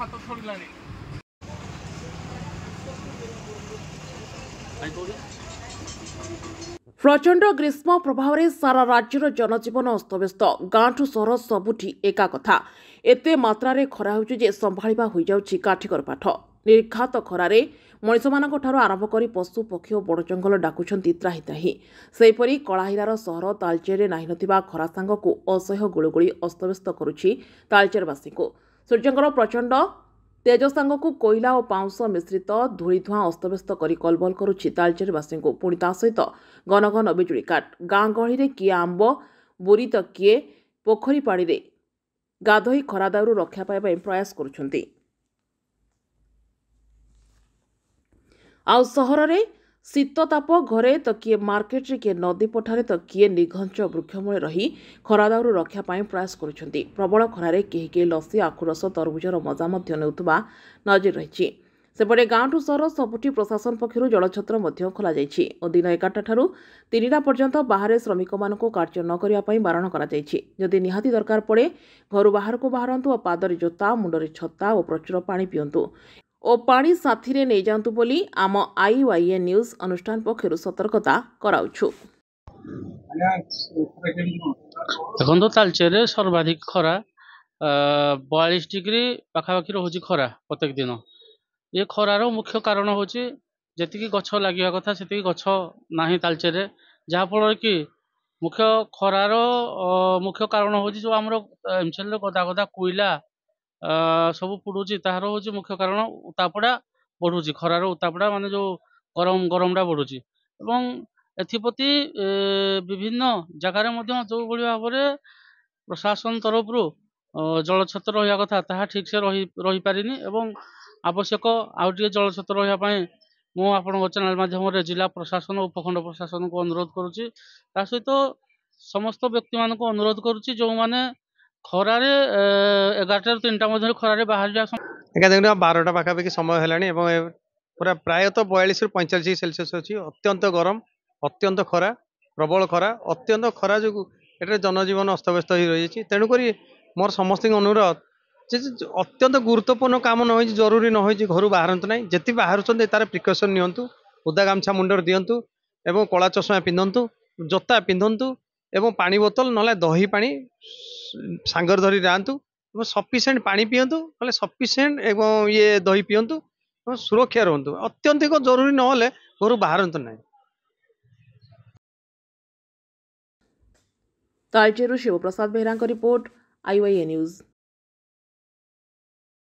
हाथ छड़ा प्रचंड ग्रीष्म प्रभाव में सारा राज्यर जनजीवन अस्तव्यस्त गाँठू सहर सबुठी एका कथा एते मात्रा रे खरा होउछि जे संभाळिबा होई जाउछि काठिकर पाठ निर्घात खरारे मनीष मानक ठारो आरंभ करी पशु पक्षी और बड़ जंगल डाकुछंती त्राही त्राही सेहीपरि कଳାहिरार सहर तालचेरे नाही नथिबा खरा सांगकु असह्य गुळुगुळी अस्तव्यस्त करुछि तालचेरवासी को सूर्यंकर प्रचंड तेज सांगकु कोईला और पाउंस मिश्रित धूलिधुआं अस्तव्यस्त करी कलबल करुछि तालचेरवासी को पुणी ता सहित घन घन बिजुली काट गाँ गहली किए आंब बोरी तो किए पोखरी पाड़ी रे गाधोई खरा दाउरू रक्षा पाइबा प्रयास करुछंती। आउ सहर रे शीतताप घरे तो किए मार्केट रे किए नदी पठारे तो किए निघंच वृक्षमूले रही खरा दाउरू रक्षा पाई प्रयास करुछंती। प्रबल खरारे केही केही लस्सी आखुरस तरबुजर मजा मध्य नेउथबा नजर रहिछि। सेपटे गाँठू सहर सबुठी प्रशासन पक्षर जलछत्र खोल जाइछि और दिन 11टा ठारू 3टा पर्यंत बाहर श्रमिक मानक कार्य न करने बारण करा निहाती दरकार पड़े घर बाहर को बाहरतु और पादरे जोता मुंडरे छता और प्रचुर पानी पिंतु और पानी साथी रे नहीं जातु बोली आम IYA न्यूज अनुष्ठान पक्षर सतर्कता कराउछु। देखो तालचेर सर्वाधिक खरा 42 डिग्री पाखापाखि रोचे खरा प्रत्येक दिन ये खरार मुख्य कारण हूँ जी गछ लगे कथा से गछ ना तालचेर जहाँफल कि मुख्य खरार मुख्य कारण हूँ जो आम एमसीएल गदा गदा कोईला सब पुड़ुची तार हूँ मुख्य कारण उतापड़ा बढ़ुची खरार उतापड़ा माने जो गरम गरमटा बढ़ुची एवं एथिप्रति विभिन्न जगार जो भाव में प्रशासन तरफ जलछत्र रहा कथा ताहा ठीक से रही पारिनी एवं आवश्यक आउ टे जलछत्र रहा मु आपण चैनल माध्यम जिला प्रशासन और उपखंड प्रशासन को अनुरोध करुच्ची सहित समस्त व्यक्ति मान अनुरोध करुच्ची जो मैंने खरारे 11टा 3टा मध्य खरारे बाहर देखो 12टा पाखापाखि समय है पूरा प्रायतः 42 ରୁ 45 सेल्सियस अच्छी अत्यंत गरम अत्यंत खरा प्रबल खरा अत्यंत खरा जो ये जनजीवन अस्तव्यस्त हो रही तेणुक मोर समस्त अनुरोध अत्यंत गुरुत्वपूर्ण काम न हो जरूरी न हो घर बाहर ना जी बाहर तार प्रिकसन नियंतु उदा गामछा मुंडर दिंतु एवं कला चश्मा पिंधतु जोता पिंधतु एवं पानी बोतल ना दही पानी सांगर धरी जातु सफिसीयंट पानी पिंतु ना सफिसीयंट एवं ये दही पिंतु सुरक्षा रुहतु अत्यंतिक जरूरी ना घर बाहर ना। तालचेरु Shivprasad Behera report IYA news.